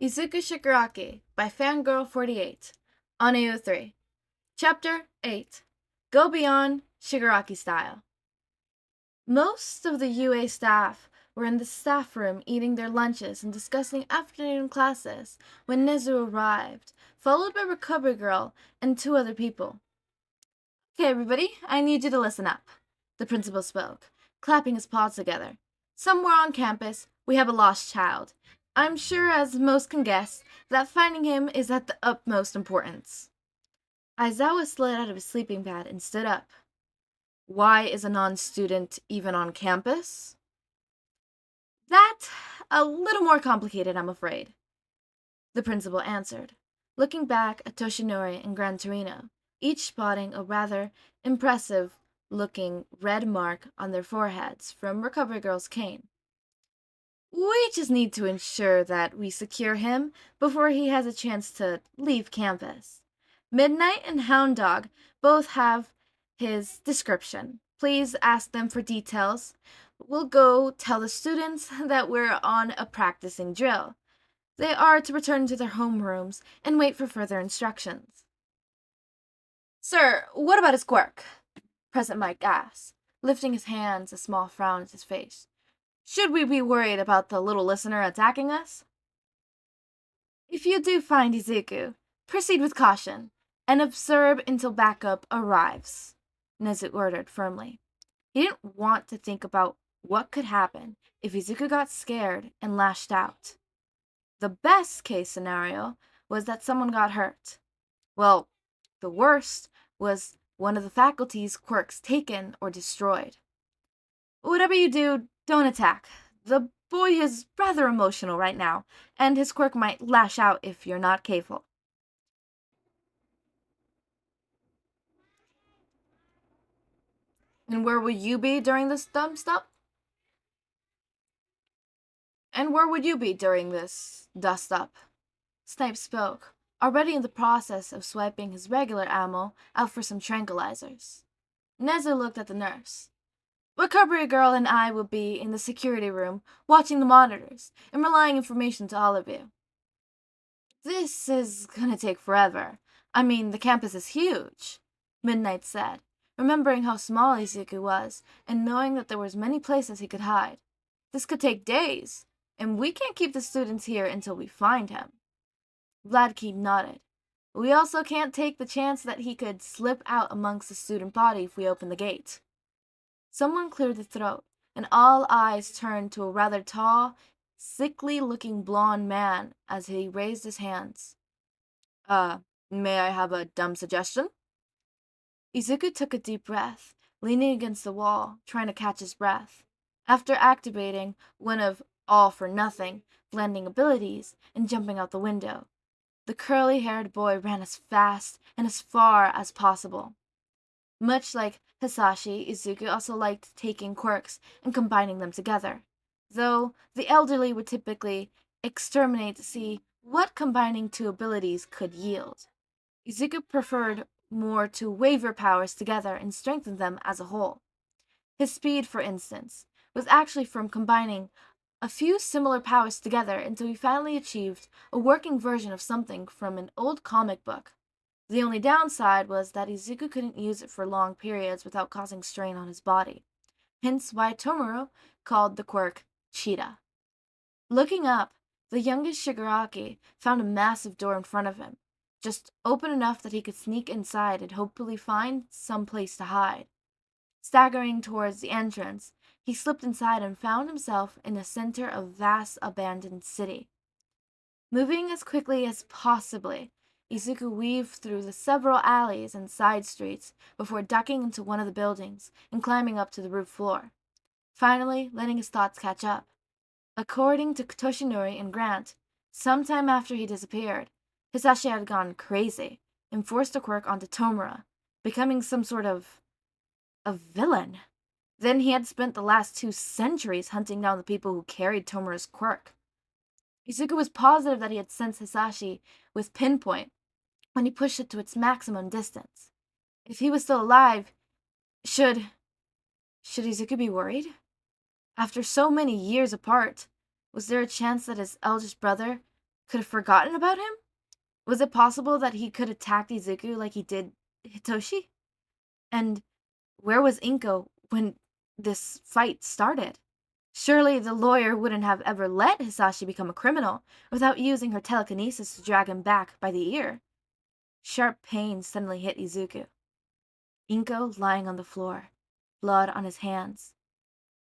Izuku Shigaraki by Fangirl48 on AO3. Chapter 8 Go Beyond Shigaraki Style. Most of the UA staff were in the staff room eating their lunches and discussing afternoon classes when Nezu arrived, followed by Recovery Girl and two other people. Okay, everybody, I need you to listen up, the principal spoke, clapping his paws together. Somewhere on campus, we have a lost child. I'm sure, as most can guess, that finding him is at the utmost importance. Aizawa slid out of his sleeping bag and stood up. Why is a non-student even on campus? That, a little more complicated, I'm afraid, the principal answered, looking back at Toshinori and Gran Torino, each spotting a rather impressive-looking red mark on their foreheads from Recovery Girl's cane. We just need to ensure that we secure him before he has a chance to leave campus. Midnight and Hound Dog both have his description. Please ask them for details. We'll go tell the students that we're on a practicing drill. They are to return to their homerooms and wait for further instructions. Sir, what about his quirk? President Mike asked, lifting his hands, a small frown at his face. Should we be worried about the little listener attacking us? If you do find Izuku, proceed with caution, and observe until backup arrives, Nezu ordered firmly. He didn't want to think about what could happen if Izuku got scared and lashed out. The best case scenario was that someone got hurt. Well, the worst was one of the faculty's quirks taken or destroyed. Whatever you do, don't attack. The boy is rather emotional right now, and his quirk might lash out if you're not careful. And where would you be during this dumb stuff? And where would you be during this dust-up? Snape spoke, already in the process of swiping his regular ammo out for some tranquilizers. Nezu looked at the nurse. Recovery Girl and I will be in the security room, watching the monitors, and relaying information to all of you. This is gonna take forever. I mean, the campus is huge, Midnight said, remembering how small Izuku was, and knowing that there was many places he could hide. This could take days, and we can't keep the students here until we find him. Vladkey nodded. We also can't take the chance that he could slip out amongst the student body if we open the gate. Someone cleared the throat, and all eyes turned to a rather tall, sickly-looking blond man as he raised his hands. May I have a dumb suggestion? Izuku took a deep breath, leaning against the wall, trying to catch his breath. After activating one of All for Nothing blending abilities and jumping out the window, the curly-haired boy ran as fast and as far as possible. Much like Hisashi, Izuku also liked taking quirks and combining them together, though the elderly would typically exterminate to see what combining two abilities could yield. Izuku preferred more to waver powers together and strengthen them as a whole. His speed, for instance, was actually from combining a few similar powers together until he finally achieved a working version of something from an old comic book. The only downside was that Izuku couldn't use it for long periods without causing strain on his body, hence why Tomura called the quirk Cheetah. Looking up, the youngest Shigaraki found a massive door in front of him, just open enough that he could sneak inside and hopefully find some place to hide. Staggering towards the entrance, he slipped inside and found himself in the center of a vast abandoned city. Moving as quickly as possibly, Izuku weaved through the several alleys and side streets before ducking into one of the buildings and climbing up to the roof floor, finally letting his thoughts catch up. According to Toshinori and Grant, sometime after he disappeared, Hisashi had gone crazy and forced a quirk onto Tomura, becoming some sort of a villain. Then he had spent the last 2 centuries hunting down the people who carried Tomura's quirk. Izuku was positive that he had sensed Hisashi with pinpoint when he pushed it to its maximum distance. If he was still alive, should Izuku be worried? After so many years apart, was there a chance that his eldest brother could have forgotten about him? Was it possible that he could attack Izuku like he did Hitoshi? And where was Inko when this fight started? Surely the lawyer wouldn't have ever let Hisashi become a criminal without using her telekinesis to drag him back by the ear. Sharp pain suddenly hit Izuku. Inko lying on the floor, blood on his hands.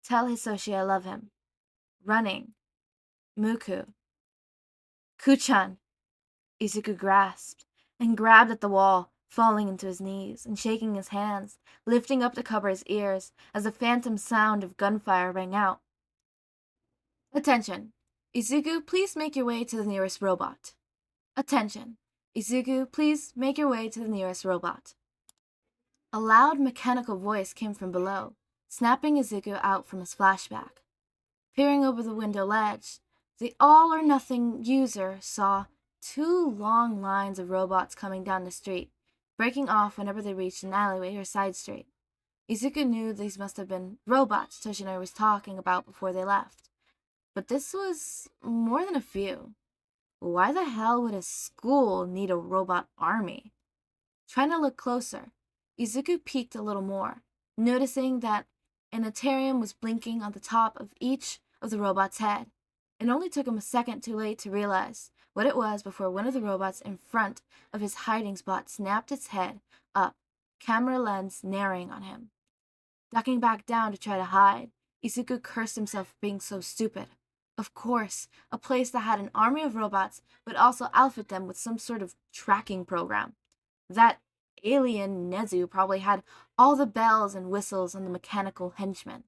Tell Hisashi I love him. Running. Muku. Kuchan. Izuku grasped and grabbed at the wall, falling into his knees and shaking his hands, lifting up to cover his ears as the phantom sound of gunfire rang out. Attention. Izuku, please make your way to the nearest robot. Attention. Izuku, please make your way to the nearest robot. A loud mechanical voice came from below, snapping Izuku out from his flashback. Peering over the window ledge, the all-or-nothing user saw 2 long lines of robots coming down the street, breaking off whenever they reached an alleyway or side street. Izuku knew these must have been robots Toshinori was talking about before they left. But this was more than a few. Why the hell would a school need a robot army? Trying to look closer, Izuku peeked a little more, noticing that an Atarium was blinking on the top of each of the robot's head. It only took him a second too late to realize what it was before one of the robots in front of his hiding spot snapped its head up, camera lens narrowing on him. Ducking back down to try to hide, Izuku cursed himself for being so stupid. Of course, a place that had an army of robots would also outfit them with some sort of tracking program. That alien Nezu probably had all the bells and whistles on the mechanical henchmen.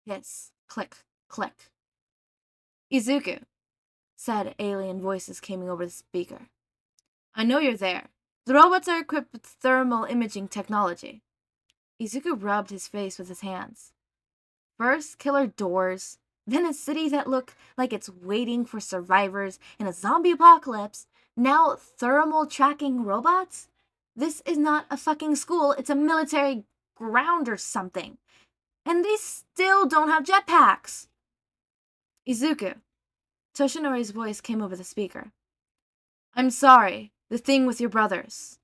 Hiss, click, click. Izuku, said alien voices coming over the speaker. I know you're there. The robots are equipped with thermal imaging technology. Izuku rubbed his face with his hands. First, killer doors, then a city that looked like it's waiting for survivors in a zombie apocalypse, now thermal tracking robots? This is not a fucking school, it's a military ground or something. And they still don't have jetpacks. Izuku. Toshinori's voice came over the speaker. I'm sorry, the thing with your brothers.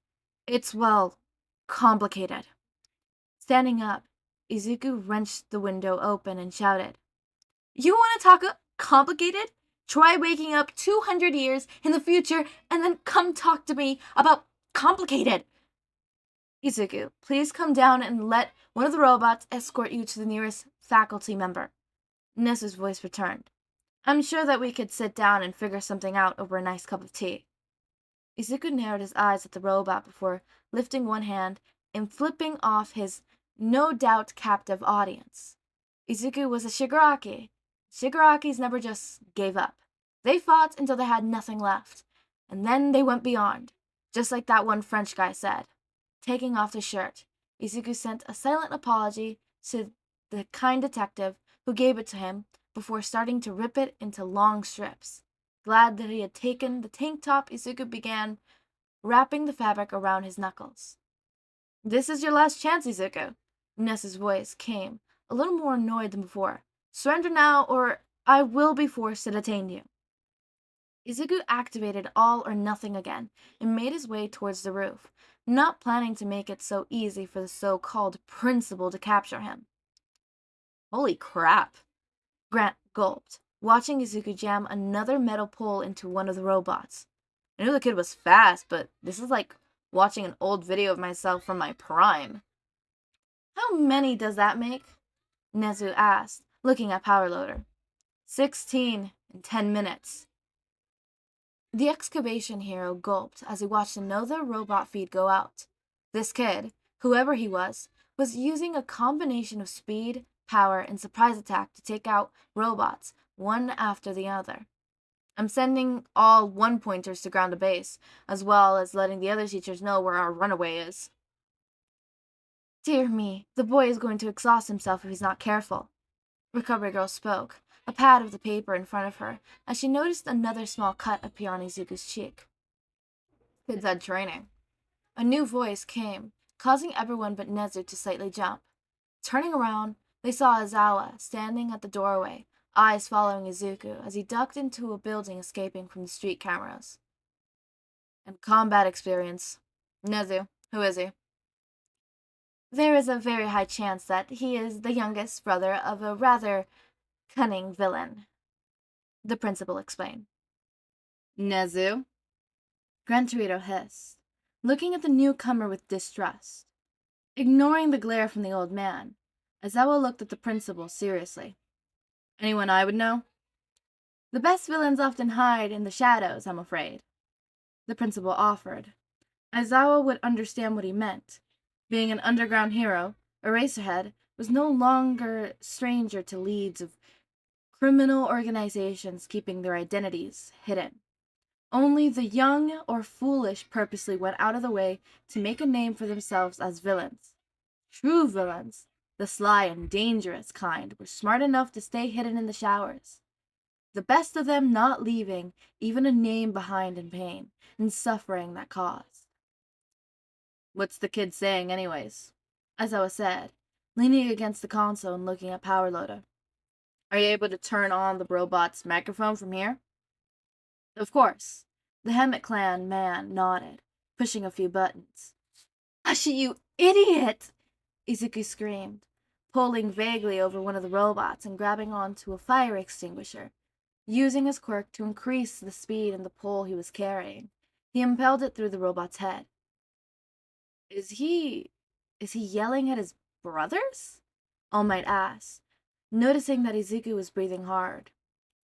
It's, well, complicated. Standing up, Izuku wrenched the window open and shouted, You want to talk complicated? Try waking up 200 years in the future and then come talk to me about complicated. Izuku, please come down and let one of the robots escort you to the nearest faculty member. Nezu's voice returned. I'm sure that we could sit down and figure something out over a nice cup of tea. Izuku narrowed his eyes at the robot before lifting one hand and flipping off his no doubt captive audience. Izuku was a Shigaraki. Shigarakis never just gave up. They fought until they had nothing left, and then they went beyond, just like that one French guy said. Taking off the shirt, Izuku sent a silent apology to the kind detective who gave it to him before starting to rip it into long strips. Glad that he had taken the tank top, Izuku began wrapping the fabric around his knuckles. This is your last chance, Izuku. Nessa's voice came, a little more annoyed than before. Surrender now, or I will be forced to detain you. Izuku activated all or nothing again and made his way towards the roof, not planning to make it so easy for the so-called principal to capture him. Holy crap, Grant gulped, watching Izuku jam another metal pole into one of the robots. I knew the kid was fast, but this is like watching an old video of myself from my prime. How many does that make? Nezu asked, looking at Power Loader. 16 in 10 minutes. The excavation hero gulped as he watched another robot feed go out. This kid, whoever he was using a combination of speed, power, and surprise attack to take out robots, one after the other. I'm sending all one-pointers to ground a base, as well as letting the other teachers know where our runaway is. Dear me, the boy is going to exhaust himself if he's not careful. Recovery Girl spoke, a pad of the paper in front of her, as she noticed another small cut appear on Izuku's cheek. Kids had training. A new voice came, causing everyone but Nezu to slightly jump. Turning around, they saw Aizawa standing at the doorway, eyes following Izuku as he ducked into a building escaping from the street cameras. And combat experience. Nezu, who is he? There is a very high chance that he is the youngest brother of a rather cunning villain, the principal explained. Nezu? Gran Torito hissed, looking at the newcomer with distrust. Ignoring the glare from the old man, Aizawa looked at the principal seriously. Anyone I would know? The best villains often hide in the shadows, I'm afraid, the principal offered. Aizawa would understand what he meant. Being an underground hero, Eraserhead was no longer stranger to leads of criminal organizations keeping their identities hidden. Only the young or foolish purposely went out of the way to make a name for themselves as villains. True villains, the sly and dangerous kind, were smart enough to stay hidden in the showers. The best of them not leaving even a name behind in pain and suffering that caused. What's the kid saying anyways? Aizawa said, leaning against the console and looking at Power Loader. Are you able to turn on the robot's microphone from here? Of course. The Hemet clan man nodded, pushing a few buttons. Hush, you idiot! Izuku screamed, pulling vaguely over one of the robots and grabbing onto a fire extinguisher. Using his quirk to increase the speed and the pole he was carrying, he impelled it through the robot's head. Is he yelling at his brothers? All Might asked, noticing that Izuku was breathing hard.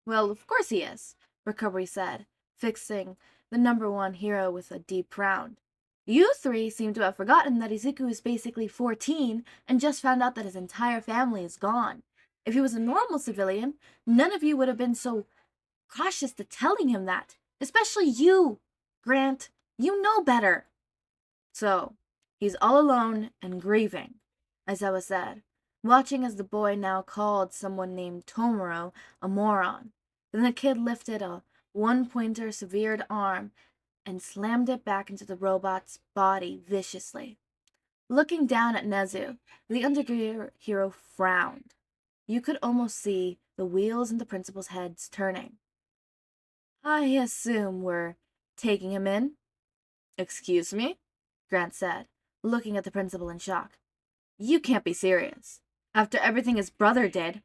Well, of course he is, Recovery said, fixing the number one hero with a deep frown. You three seem to have forgotten that Izuku is basically 14 and just found out that his entire family is gone. If he was a normal civilian, none of you would have been so cautious to telling him that. Especially you, Grant. You know better. So, he's all alone and grieving, Aizawa said, watching as the boy now called someone named Tomoro a moron. Then the kid lifted a one-pointer severed arm and slammed it back into the robot's body viciously. Looking down at Nezu, the underground hero frowned. You could almost see the wheels in the principal's heads turning. I assume we're taking him in? Excuse me? Grant said, looking at the principal in shock. You can't be serious. After everything his brother did.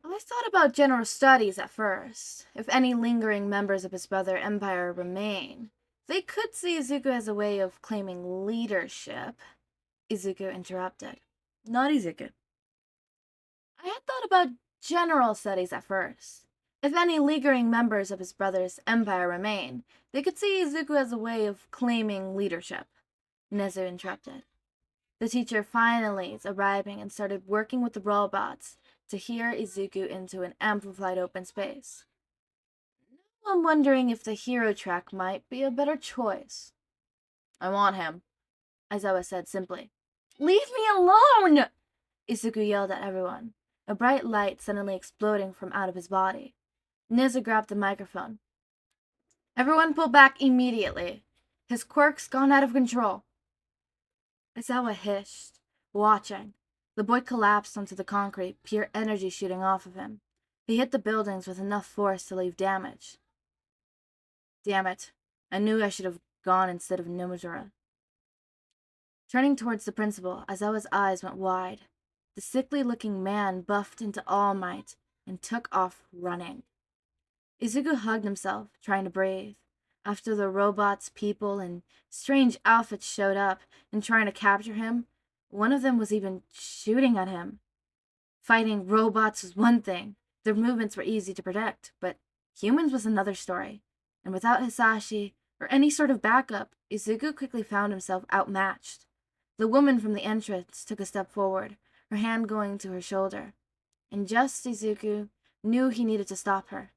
I thought about general studies at first. If any lingering members of his brother empire remain, they could see Izuku as a way of claiming leadership. Izuku interrupted. Not Izuku. I had thought about general studies at first. If any lingering members of his brother's empire remain, they could see Izuku as a way of claiming leadership. Nezu interrupted. The teacher finally is arriving and started working with the robots to hear Izuku into an amplified open space. Now I'm wondering if the hero track might be a better choice. I want him, Aizawa said simply. Leave me alone! Izuku yelled at everyone, a bright light suddenly exploding from out of his body. Nezu grabbed the microphone. Everyone pull back immediately. His quirk's gone out of control. Aizawa hissed, watching. The boy collapsed onto the concrete, pure energy shooting off of him. He hit the buildings with enough force to leave damage. Damn it. I knew I should have gone instead of Nomura. Turning towards the principal, Aizawa's eyes went wide. The sickly-looking man buffed into All Might and took off running. Izuku hugged himself, trying to breathe. After the robots, people, and strange outfits showed up and trying to capture him, one of them was even shooting at him. Fighting robots was one thing. Their movements were easy to predict, but humans was another story. And without Hisashi or any sort of backup, Izuku quickly found himself outmatched. The woman from the entrance took a step forward, her hand going to her shoulder. And just Izuku knew he needed to stop her.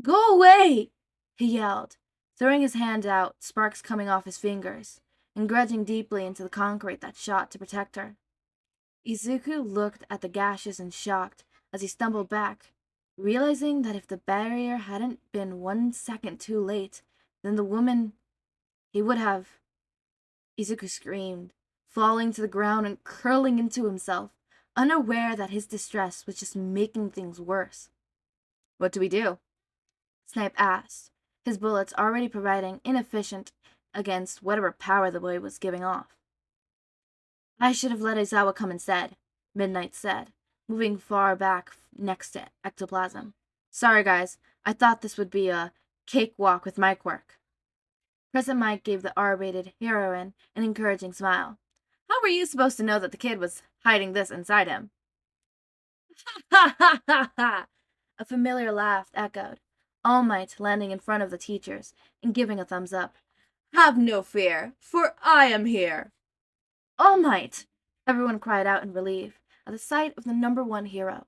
Go away! He yelled, throwing his hand out, sparks coming off his fingers, and grudging deeply into the concrete that shot to protect her. Izuku looked at the gashes in shock as he stumbled back, realizing that if the barrier hadn't been 1 second too late, then the woman... he would have... Izuku screamed, falling to the ground and curling into himself, unaware that his distress was just making things worse. "What do we do?" Snipe asked, his bullets already proving inefficient against whatever power the boy was giving off. "I should have let Aizawa come instead," Midnight said, moving far back next to Ectoplasm. "Sorry, guys. I thought this would be a cakewalk with my quirk." Present Mike gave the R-rated heroine an encouraging smile. "How were you supposed to know that the kid was hiding this inside him?" "Ha ha ha ha!" A familiar laugh echoed, All Might landing in front of the teachers and giving a thumbs up. "Have no fear, for I am here." "All Might!" Everyone cried out in relief at the sight of the #1 hero.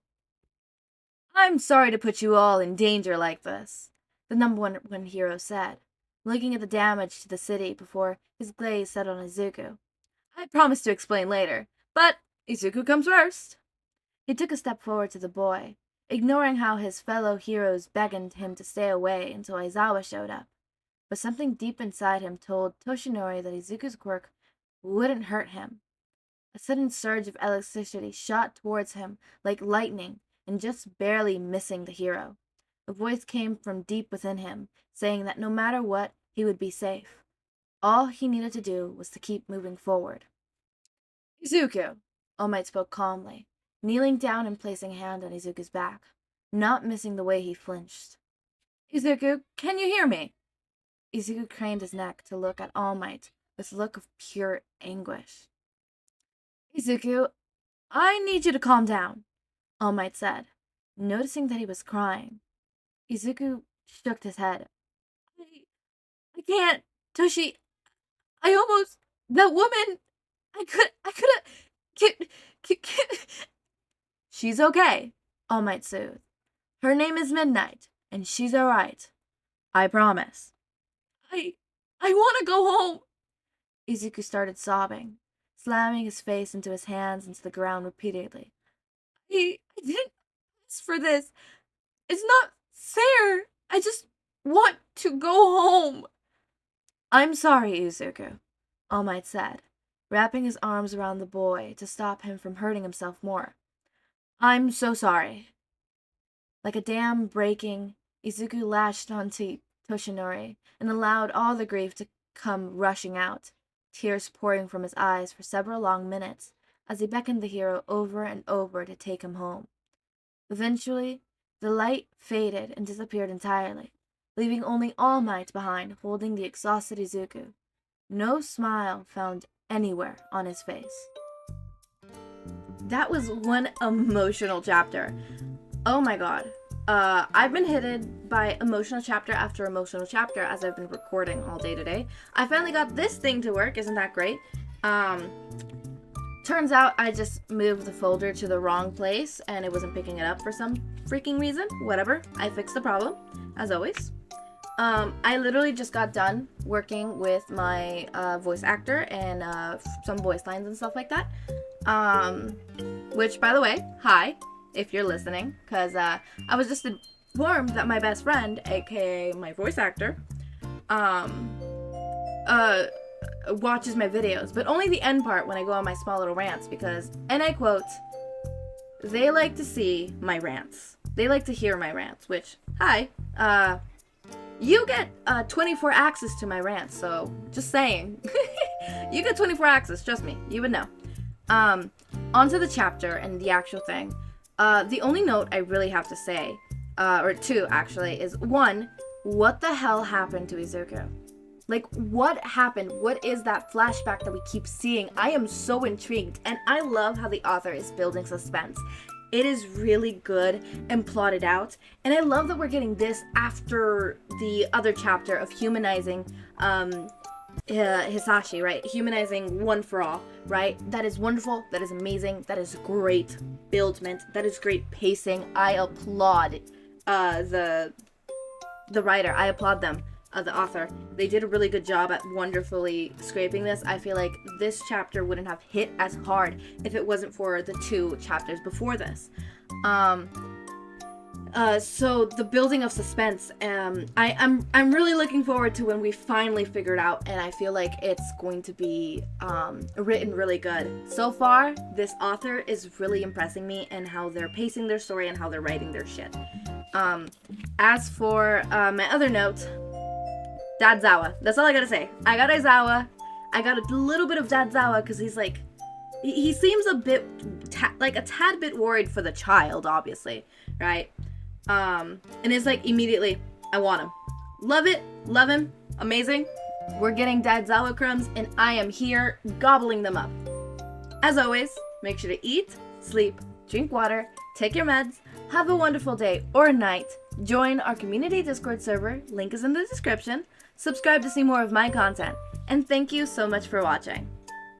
"I'm sorry to put you all in danger like this," the #1 hero said, looking at the damage to the city before his gaze set on Izuku. "I promise to explain later, but Izuku comes first." He took a step forward to the boy, ignoring how his fellow heroes beckoned him to stay away until Aizawa showed up. But something deep inside him told Toshinori that Izuku's quirk wouldn't hurt him. A sudden surge of electricity shot towards him like lightning and just barely missing the hero. A voice came from deep within him, saying that no matter what, he would be safe. All he needed to do was to keep moving forward. "Izuku," All Might spoke calmly, kneeling down and placing a hand on Izuku's back, not missing the way he flinched. "Izuku, can you hear me?" Izuku craned his neck to look at All Might with a look of pure anguish. "Izuku, I need you to calm down," All Might said, noticing that he was crying. Izuku shook his head. I can't, Toshi. I almost, that woman, I could have, She's okay," All Might soothed. "Her name is Midnight, and she's alright. I promise." I want to go home." Izuku started sobbing, slamming his face into his hands into the ground repeatedly. I didn't ask for this. It's not fair. I just want to go home." "I'm sorry, Izuku," All Might said, wrapping his arms around the boy to stop him from hurting himself more. "I'm so sorry." Like a dam breaking, Izuku lashed onto Toshinori and allowed all the grief to come rushing out, tears pouring from his eyes for several long minutes as he beckoned the hero over and over to take him home. Eventually, the light faded and disappeared entirely, leaving only All Might behind holding the exhausted Izuku. No smile found anywhere on his face. That was one emotional chapter. Oh my god. I've been hit by emotional chapter after emotional chapter as I've been recording all day today. I finally got this thing to work. Isn't that great? Turns out I just moved the folder to the wrong place and it wasn't picking it up for some freaking reason. Whatever. I fixed the problem, as always. I literally just got done working with my voice actor and some voice lines and stuff like that. Which, by the way, hi, if you're listening, because I was just informed that my best friend, aka my voice actor, watches my videos, but only the end part when I go on my small little rants, because, and I quote, "They like to see my rants. They like to hear my rants," which, hi, you get 24 access to my rants, so just saying. You get 24 access, trust me, you would know. Onto the chapter and the actual thing. The only note I really have to say, or two actually, is one, what the hell happened to Izuku? Like, what happened? What is that flashback that we keep seeing? I am so intrigued, and I love how the author is building suspense. It is really good and plotted out, and I love that we're getting this after the other chapter of humanizing Hisashi, right? Humanizing One for All, right? That is wonderful. That is amazing. That is great buildment. That is great pacing. I applaud the writer. I applaud them, the author. They did a really good job at wonderfully scraping this. I feel like this chapter wouldn't have hit as hard if it wasn't for the two chapters before this. So the building of suspense, I'm really looking forward to when we finally figure it out, and I feel like it's going to be written really good. So far, this author is really impressing me in how they're pacing their story and how they're writing their shit. As for my other note, Dad Zawa. That's all I gotta say. I got Aizawa. I got a little bit of Dad Zawa because he's like, he seems a bit, like a tad bit worried for the child, obviously, right? And it's like immediately, I want him. Love it, love him, amazing. We're getting Dad Zawa crumbs, and I am here gobbling them up. As always, make sure to eat, sleep, drink water, take your meds, have a wonderful day or night. Join our community Discord server, link is in the description. Subscribe to see more of my content, and thank you so much for watching.